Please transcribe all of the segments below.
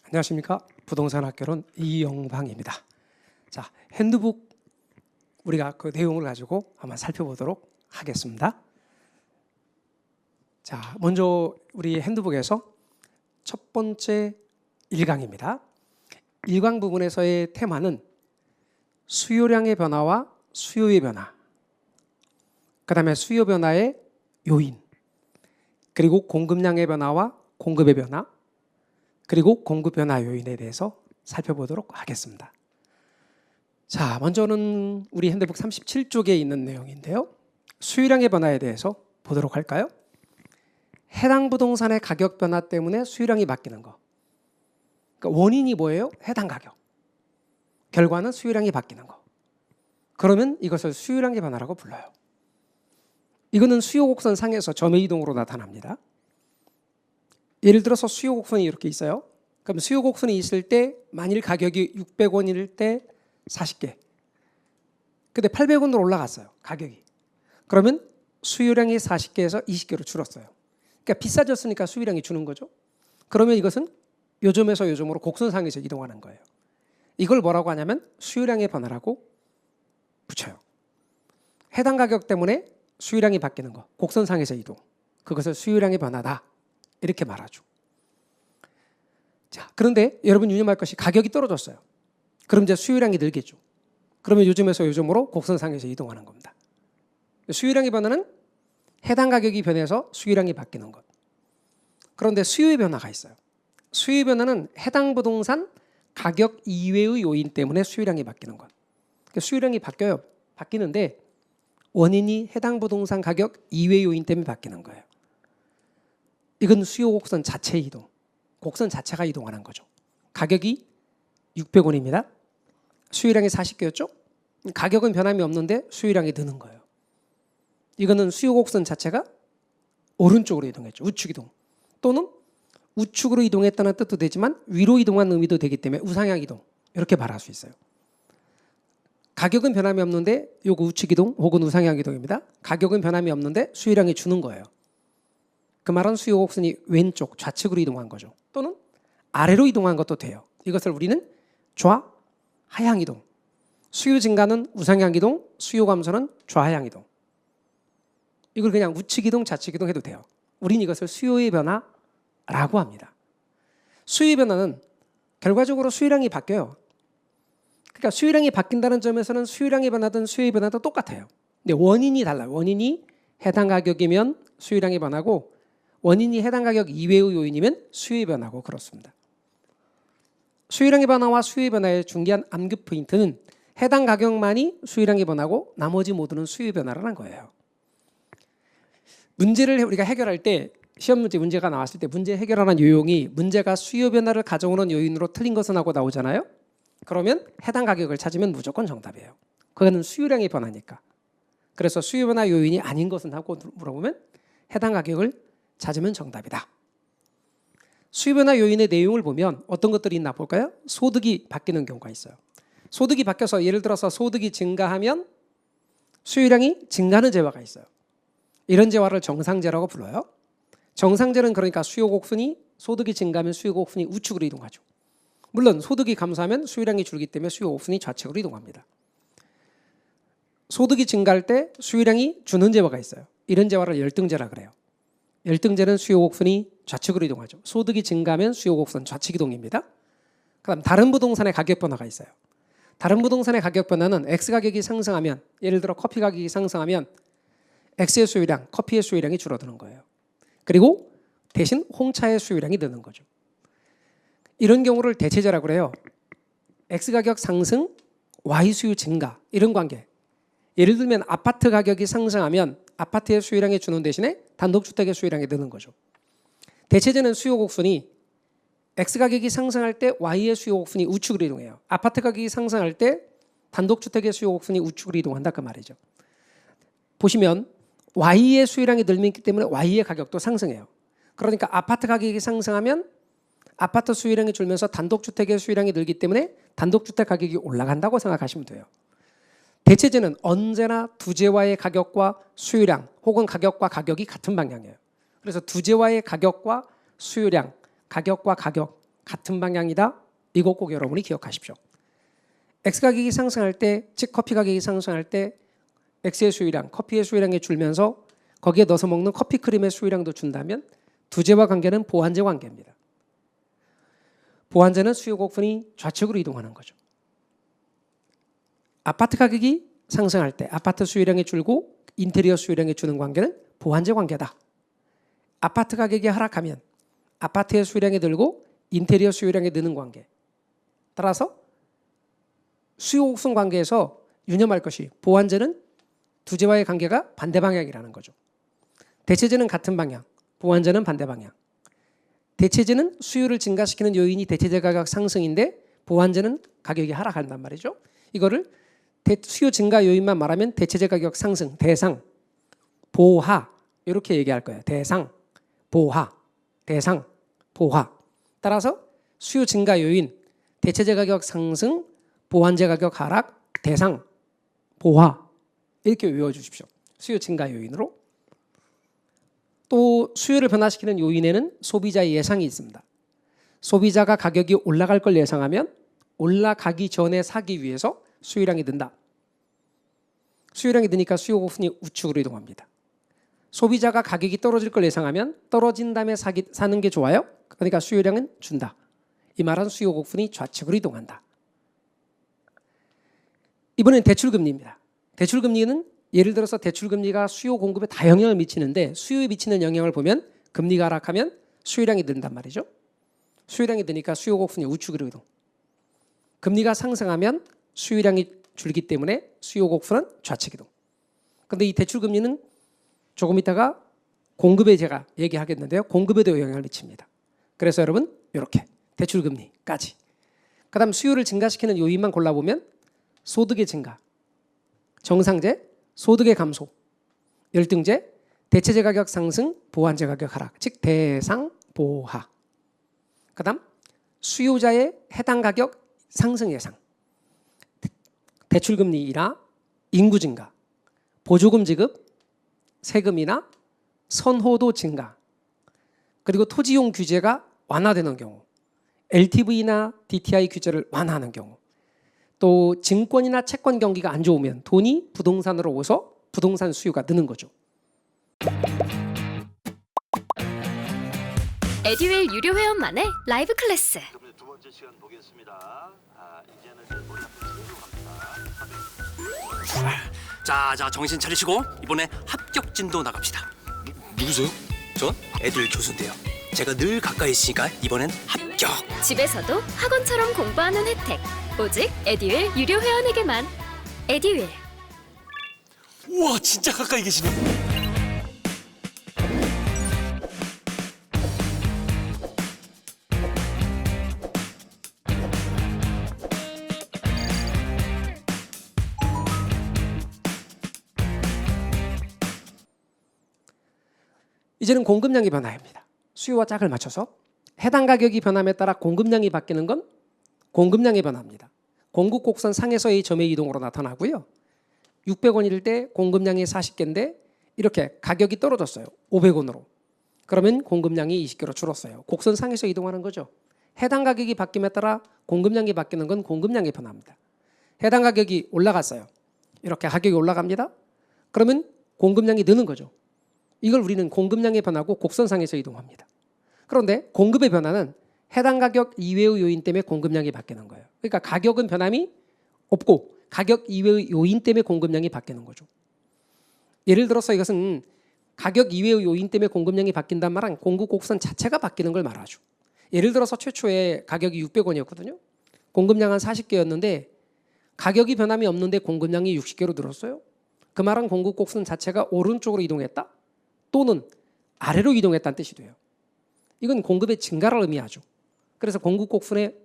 안녕하십니까. 부동산 학교론 이영방입니다. 자, 핸드북 우리가 그 내용을 가지고 한번 살펴보도록 하겠습니다. 자, 먼저 우리 핸드북에서 첫 번째 1강입니다. 1강 부분에서의 테마는 수요량의 변화와 수요의 변화, 그 다음에 수요 변화의 요인, 그리고 공급량의 변화와 공급의 변화, 그리고 공급 변화 요인에 대해서 살펴보도록 하겠습니다. 자, 먼저는 우리 핸드북 37쪽에 있는 내용인데요. 수요량의 변화에 대해서 보도록 할까요? 해당 부동산의 가격 변화 때문에 수요량이 바뀌는 거. 그러니까 원인이 뭐예요? 해당 가격. 결과는 수요량이 바뀌는 거. 그러면 이것을 수요량의 변화라고 불러요. 이거는 수요 곡선 상에서 점의 이동으로 나타납니다. 예를 들어서 수요 곡선이 이렇게 있어요. 그럼 수요 곡선이 있을 때 만일 가격이 600원일 때 40개. 근데 800원으로 올라갔어요. 가격이. 그러면 수요량이 40개에서 20개로 줄었어요. 그러니까 비싸졌으니까 수요량이 주는 거죠. 그러면 이것은 요점에서 요점으로 곡선상에서 이동하는 거예요. 이걸 뭐라고 하냐면 수요량의 변화라고 붙여요. 해당 가격 때문에 수요량이 바뀌는 거. 곡선상에서 이동. 그것을 수요량의 변화다. 이렇게 말하죠. 자, 그런데 여러분 유념할 것이 가격이 떨어졌어요. 그럼 이제 수요량이 늘겠죠. 그러면 요즘에서 요즘으로 곡선상에서 이동하는 겁니다. 수요량의 변화는 해당 가격이 변해서 수요량이 바뀌는 것. 그런데 수요의 변화가 있어요. 수요의 변화는 해당 부동산 가격 이외의 요인 때문에 수요량이 바뀌는 것. 그러니까 수요량이 바뀌어요. 바뀌는데 원인이 해당 부동산 가격 이외의 요인 때문에 바뀌는 거예요. 이건 수요 곡선 자체의 이동. 곡선 자체가 이동하는 거죠. 가격이 600원입니다. 수요량이 40개였죠? 가격은 변함이 없는데 수요량이 느는 거예요. 이거는 수요 곡선 자체가 오른쪽으로 이동했죠. 우측 이동. 또는 우측으로 이동했다는 뜻도 되지만 위로 이동한 의미도 되기 때문에 우상향 이동. 이렇게 말할 수 있어요. 가격은 변함이 없는데 요거 우측 이동 혹은 우상향 이동입니다. 가격은 변함이 없는데 수요량이 주는 거예요. 그 말은 수요 곡선이 왼쪽 좌측으로 이동한 거죠. 또는 아래로 이동한 것도 돼요. 이것을 우리는 좌하향 이동. 수요 증가는 우상향 이동, 수요 감소는 좌하향 이동. 이걸 그냥 우측 이동, 좌측 이동 해도 돼요. 우리는 이것을 수요의 변화라고 합니다. 수요의 변화는 결과적으로 수요량이 바뀌어요. 그러니까 수요량이 바뀐다는 점에서는 수요량이 변하든 수요의 변화도 똑같아요. 근데 원인이 달라요. 원인이 해당 가격이면 수요량이 변하고 원인이 해당 가격 이외의 요인이면 수요의 변화고 그렇습니다. 수요량의 변화와 수요의 변화의 중요한 암급 포인트는 해당 가격만이 수요량이 변하고 나머지 모두는 수요의 변화라는 거예요. 문제를 우리가 해결할 때 시험 문제가 나왔을 때 문제 해결하는 요용이 문제가 수요 변화를 가져오는 요인으로 틀린 것은 하고 나오잖아요. 그러면 해당 가격을 찾으면 무조건 정답이에요. 그거는 수요량의 변화니까. 그래서 수요 변화 요인이 아닌 것은 하고 물어보면 해당 가격을 찾으면 정답이다. 수요 변화 요인의 내용을 보면 어떤 것들이 있나 볼까요? 소득이 바뀌는 경우가 있어요. 소득이 바뀌어서 예를 들어서 소득이 증가하면 수요량이 증가하는 재화가 있어요. 이런 재화를 정상재라고 불러요. 정상재는 그러니까 수요 곡선이 소득이 증가하면 수요 곡선이 우측으로 이동하죠. 물론 소득이 감소하면 수요량이 줄기 때문에 수요 곡선이 좌측으로 이동합니다. 소득이 증가할 때 수요량이 주는 재화가 있어요. 이런 재화를 열등재라 그래요. 열등재는 수요 곡선이 좌측으로 이동하죠. 소득이 증가하면 수요 곡선 좌측 이동입니다. 그다음 다른 부동산의 가격 변화가 있어요. 다른 부동산의 가격 변화는 X 가격이 상승하면 예를 들어 커피 가격이 상승하면 X의 수요량, 커피의 수요량이 줄어드는 거예요. 그리고 대신 홍차의 수요량이 느는 거죠. 이런 경우를 대체재라고 그래요. X 가격 상승, Y 수요 증가 이런 관계. 예를 들면 아파트 가격이 상승하면 아파트의 수요량이 주는 대신에 단독주택의 수요량이 느는 거죠. 대체재는 수요 곡선이 X 가격이 상승할 때 Y의 수요 곡선이 우측으로 이동해요. 아파트 가격이 상승할 때 단독주택의 수요 곡선이 우측으로 이동한다 그 말이죠. 보시면 Y의 수요량이 늘기 때문에 Y의 가격도 상승해요. 그러니까 아파트 가격이 상승하면 아파트 수요량이 줄면서 단독주택의 수요량이 늘기 때문에 단독주택 가격이 올라간다고 생각하시면 돼요. 대체재는 언제나 두 재화의 가격과 수요량 혹은 가격과 가격이 같은 방향이에요. 그래서 두 재화의 가격과 수요량, 가격과 가격 같은 방향이다. 이거 꼭 여러분이 기억하십시오. X 가격이 상승할 때, 즉 커피 가격이 상승할 때 X의 수요량, 커피의 수요량이 줄면서 거기에 넣어서 먹는 커피 크림의 수요량도 준다면 두제와 관계는 보완제 관계입니다. 보완제는 수요 곡선이 좌측으로 이동하는 거죠. 아파트 가격이 상승할 때 아파트 수요량이 줄고 인테리어 수요량이 주는 관계는 보완제 관계다. 아파트 가격이 하락하면 아파트의 수요량이 늘고 인테리어 수요량이 느는 관계. 따라서 수요 곡선 관계에서 유념할 것이 보완제는 두제와의 관계가 반대 방향이라는 거죠. 대체제는 같은 방향, 보완제는 반대 방향. 대체제는 수요를 증가시키는 요인이 대체제 가격 상승인데 보완제는 가격이 하락한단 말이죠. 이거를 수요 증가 요인만 말하면 대체제 가격 상승, 대상, 보하 이렇게 얘기할 거예요. 대상, 보하, 대상, 보하. 따라서 수요 증가 요인, 대체제 가격 상승, 보완제 가격 하락, 대상, 보하 이렇게 외워주십시오. 수요 증가 요인으로. 또 수요를 변화시키는 요인에는 소비자의 예상이 있습니다. 소비자가 가격이 올라갈 걸 예상하면 올라가기 전에 사기 위해서 수요량이 는다. 수요량이 느니까 수요 곡선이 우측으로 이동합니다. 소비자가 가격이 떨어질 걸 예상하면 떨어진 다음에 사는 게 좋아요. 그러니까 수요량은 준다. 이 말은 수요 곡선이 좌측으로 이동한다. 이번엔 대출금리입니다. 대출금리는 예를 들어서 대출금리가 수요 공급에 다 영향을 미치는데 수요에 미치는 영향을 보면 금리가 하락하면 수요량이 는단 말이죠. 수요량이 느니까 수요 곡선이 우측으로 이동. 금리가 상승하면 수요량이 줄기 때문에 수요 곡선은 좌측 이동. 그런데 이 대출금리는 조금 있다가 공급에 제가 얘기하겠는데요. 공급에도 영향을 미칩니다. 그래서 여러분 이렇게 대출금리까지. 그다음 수요를 증가시키는 요인만 골라보면 소득의 증가, 정상제, 소득의 감소, 열등제, 대체제 가격 상승, 보완제 가격 하락, 즉 대상, 보하. 그다음 수요자의 해당 가격 상승 예상, 대출금리나 인구 증가, 보조금 지급, 세금이나 선호도 증가, 그리고 토지용 규제가 완화되는 경우, LTV나 DTI 규제를 완화하는 경우, 또 증권이나 채권 경기가 안 좋으면 돈이 부동산으로 오서 부동산 수요가 느는 거죠. 에듀윌 유료 회원만의 라이브 클래스. 두 번째 시간 보겠습니다. 이제는 머리 자, 정신 차리시고 이번에 합격 진도 나갑시다. 누구세요? 전 애들 교수인데요. 제가 늘 가까이 있으니까 이번엔 합격. 집에서도 학원처럼 공부하는 혜택. 오직 에듀윌 유료 회원에게만. 에듀윌. 우와, 진짜 가까이 계시네. 이제는 공급량의 변화입니다. 수요와 짝을 맞춰서 해당 가격이 변함에 따라 공급량이 바뀌는 건 공급량의 변화입니다. 공급 곡선 상에서의 점의 이동으로 나타나고요. 600원일 때 공급량이 40개인데 이렇게 가격이 떨어졌어요. 500원으로. 그러면 공급량이 20개로 줄었어요. 곡선 상에서 이동하는 거죠. 해당 가격이 바뀜에 따라 공급량이 바뀌는 건 공급량의 변화입니다. 해당 가격이 올라갔어요. 이렇게 가격이 올라갑니다. 그러면 공급량이 느는 거죠. 이걸 우리는 공급량의 변화고 곡선상에서 이동합니다. 그런데 공급의 변화는 해당 가격 이외의 요인 때문에 공급량이 바뀌는 거예요. 그러니까 가격은 변함이 없고 가격 이외의 요인 때문에 공급량이 바뀌는 거죠. 예를 들어서 이것은 가격 이외의 요인 때문에 공급량이 바뀐단 말은 공급 곡선 자체가 바뀌는 걸 말하죠. 예를 들어서 최초에 가격이 600원이었거든요. 공급량은 40개였는데 가격이 변함이 없는데 공급량이 60개로 늘었어요. 그 말은 공급 곡선 자체가 오른쪽으로 이동했다 또는 아래로 이동했다는 뜻이 돼요. 이건 공급의 증가를 의미하죠. 그래서 공급 곡선의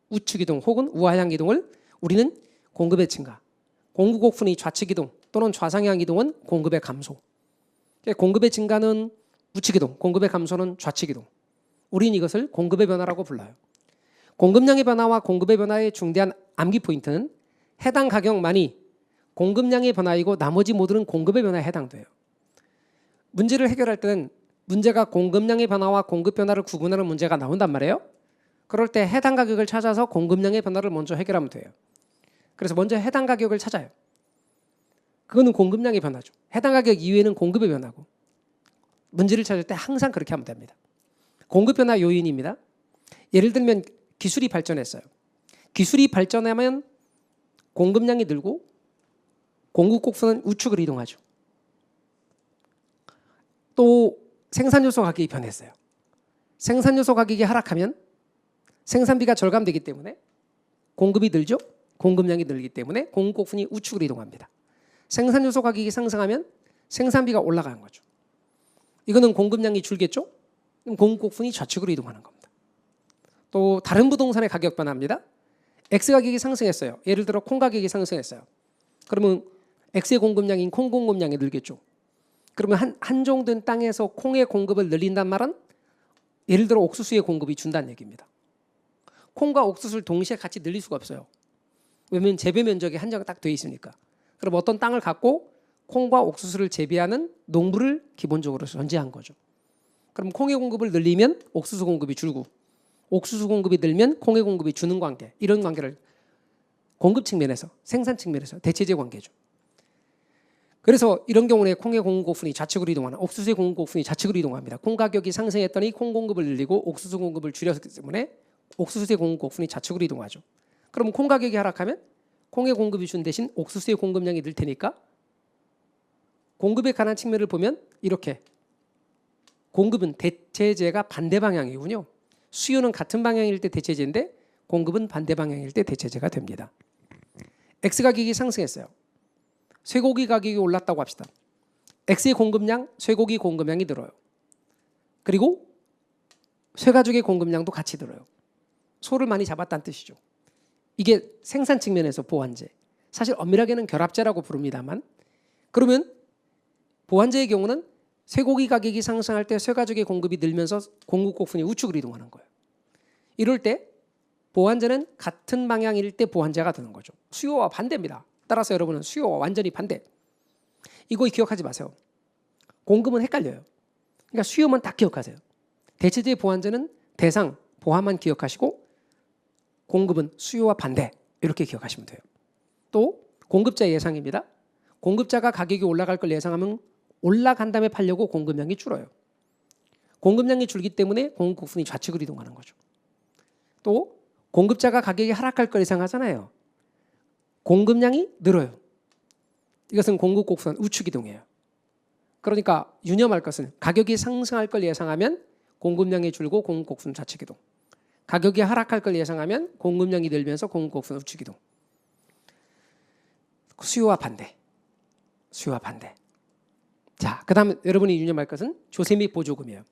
우측 이동 혹은 우하향 이동을 우리는 공급의 증가, 공급 곡선이 좌측 이동 또는 좌상향 이동은 공급의 감소. 공급의 증가는 우측 이동, 공급의 감소는 좌측 이동. 우리는 이것을 공급의 변화라고 불러요. 공급량의 변화와 공급의 변화의 중대한 암기 포인트는 해당 가격만이 공급량의 변화이고 나머지 모두는 공급의 변화에 해당돼요. 문제를 해결할 때는 문제가 공급량의 변화와 공급 변화를 구분하는 문제가 나온단 말이에요. 그럴 때 해당 가격을 찾아서 공급량의 변화를 먼저 해결하면 돼요. 그래서 먼저 해당 가격을 찾아요. 그거는 공급량의 변화죠. 해당 가격 이외에는 공급의 변화고. 문제를 찾을 때 항상 그렇게 하면 됩니다. 공급 변화 요인입니다. 예를 들면 기술이 발전했어요. 기술이 발전하면 공급량이 늘고 공급 곡선은 우측으로 이동하죠. 또 생산 요소 가격이 변했어요. 생산 요소 가격이 하락하면 생산비가 절감되기 때문에 공급이 늘죠. 공급량이 늘기 때문에 공급 곡선이 우측으로 이동합니다. 생산 요소 가격이 상승하면 생산비가 올라가는 거죠. 이거는 공급량이 줄겠죠. 그럼 공급 곡선이 좌측으로 이동하는 겁니다. 또 다른 부동산의 가격 변화입니다. X 가격이 상승했어요. 예를 들어 콩 가격이 상승했어요. 그러면 X의 공급량인 콩 공급량이 늘겠죠. 그러면 한정된 땅에서 콩의 공급을 늘린단 말은 예를 들어 옥수수의 공급이 준다는 얘기입니다. 콩과 옥수수를 동시에 같이 늘릴 수가 없어요. 왜냐하면 재배 면적이 한정 딱 돼 있으니까. 그럼 어떤 땅을 갖고 콩과 옥수수를 재배하는 농부를 기본적으로 전제한 거죠. 그럼 콩의 공급을 늘리면 옥수수 공급이 줄고 옥수수 공급이 늘면 콩의 공급이 주는 관계, 이런 관계를 공급 측면에서 생산 측면에서 대체제 관계죠. 그래서 이런 경우에 콩의 공급 곡선이 좌측으로 이동하는 옥수수의 공급 곡선이 좌측으로 이동합니다. 콩 가격이 상승했더니 콩 공급을 늘리고 옥수수 공급을 줄였기 때문에 옥수수의 공급 곡선이 좌측으로 이동하죠. 그럼 콩 가격이 하락하면 콩의 공급이 준 대신 옥수수의 공급량이 늘 테니까 공급에 관한 측면을 보면 이렇게 공급은 대체제가 반대 방향이군요. 수요는 같은 방향일 때 대체제인데 공급은 반대 방향일 때 대체제가 됩니다. X 가격이 상승했어요. 쇠고기 가격이 올랐다고 합시다. X의 공급량, 쇠고기 공급량이 늘어요. 그리고 쇠가죽의 공급량도 같이 늘어요. 소를 많이 잡았다는 뜻이죠. 이게 생산 측면에서 보완제. 사실 엄밀하게는 결합제라고 부릅니다만 그러면 보완제의 경우는 쇠고기 가격이 상승할 때 쇠가죽의 공급이 늘면서 공급 곡선이 우측으로 이동하는 거예요. 이럴 때 보완제는 같은 방향일 때 보완제가 되는 거죠. 수요와 반대입니다. 따라서 여러분은 수요와 완전히 반대. 이거 기억하지 마세요. 공급은 헷갈려요. 그러니까 수요만 딱 기억하세요. 대체제의 보완제는 대상, 보완만 기억하시고 공급은 수요와 반대 이렇게 기억하시면 돼요. 또 공급자 예상입니다. 공급자가 가격이 올라갈 걸 예상하면 올라간 다음에 팔려고 공급량이 줄어요. 공급량이 줄기 때문에 공급 곡선이 좌측으로 이동하는 거죠. 또 공급자가 가격이 하락할 걸 예상하잖아요. 공급량이 늘어요. 이것은 공급 곡선 우측 이동이에요. 그러니까 유념할 것은 가격이 상승할 걸 예상하면 공급량이 줄고 공급 곡선 좌측 이동. 가격이 하락할 걸 예상하면 공급량이 늘면서 공급 곡선 우측 이동. 수요와 반대. 수요와 반대. 자, 그다음 여러분이 유념할 것은 조세 및 보조금이에요.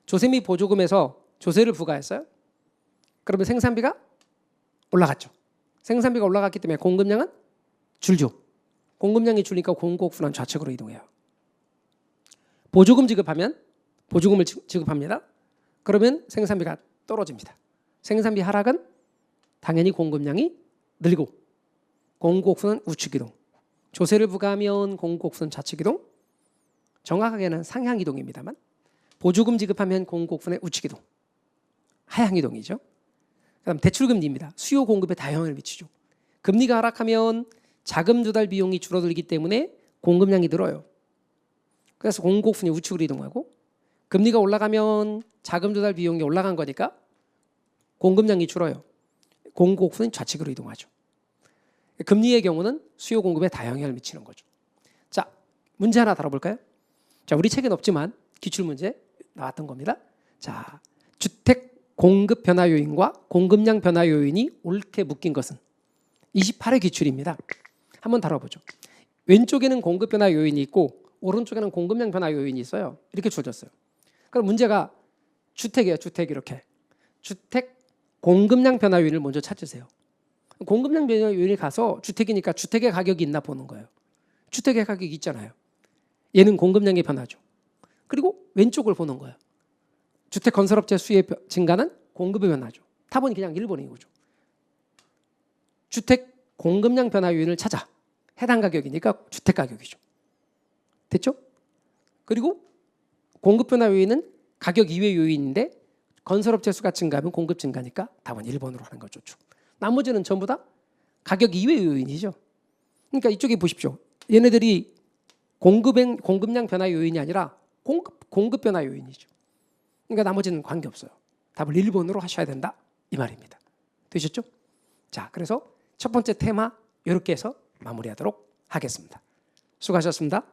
조세 및 보조금에서 조세를 부과했어요. 그러면 생산비가 올라갔죠. 생산비가 올라갔기 때문에 공급량은 줄죠. 공급량이 줄니까 공급곡선은 좌측으로 이동해요. 보조금 지급하면 보조금을 지급합니다. 그러면 생산비가 떨어집니다. 생산비 하락은 당연히 공급량이 늘고 공급곡선은 우측 이동. 조세를 부과하면 공급곡선 좌측 이동. 정확하게는 상향 이동입니다만 보조금 지급하면 공급곡선의 우측 이동. 하향 이동이죠. 그다음 대출금리입니다. 수요 공급에 다영향을 미치죠. 금리가 하락하면 자금 조달 비용이 줄어들기 때문에 공급량이 늘어요. 그래서 공급곡선이 우측으로 이동하고 금리가 올라가면 자금 조달 비용이 올라간 거니까 공급량이 줄어요. 공급곡선이 좌측으로 이동하죠. 금리의 경우는 수요 공급에 다영향을 미치는 거죠. 자, 문제 하나 다뤄볼까요? 자, 우리 책엔 없지만 기출 문제 나왔던 겁니다. 자, 주택 공급 변화 요인과 공급량 변화 요인이 옳게 묶인 것은 28회 기출입니다. 한번 다뤄보죠. 왼쪽에는 공급 변화 요인이 있고 오른쪽에는 공급량 변화 요인이 있어요. 이렇게 주어졌어요. 그럼 문제가 주택이에요. 주택 이렇게. 주택 공급량 변화 요인을 먼저 찾으세요. 공급량 변화 요인이 가서 주택이니까 주택의 가격이 있나 보는 거예요. 주택의 가격이 있잖아요. 얘는 공급량의 변화죠. 그리고 왼쪽을 보는 거예요. 주택 건설업체 수의 증가는 공급의 변화죠. 답은 그냥 1번이죠. 주택 공급량 변화 요인을 찾아. 해당 가격이니까 주택 가격이죠. 됐죠? 그리고 공급 변화 요인은 가격 이외 요인인데 건설업체 수가 증가하면 공급 증가니까 답은 1번으로 하는 거 좋죠. 나머지는 전부 다 가격 이외의 요인이죠. 그러니까 이쪽에 보십시오. 얘네들이 공급량 변화 요인이 아니라 공급 변화 요인이죠. 그러니까 나머지는 관계없어요. 답을 1번으로 하셔야 된다 이 말입니다. 되셨죠? 자, 그래서 첫 번째 테마 이렇게 해서 마무리하도록 하겠습니다. 수고하셨습니다.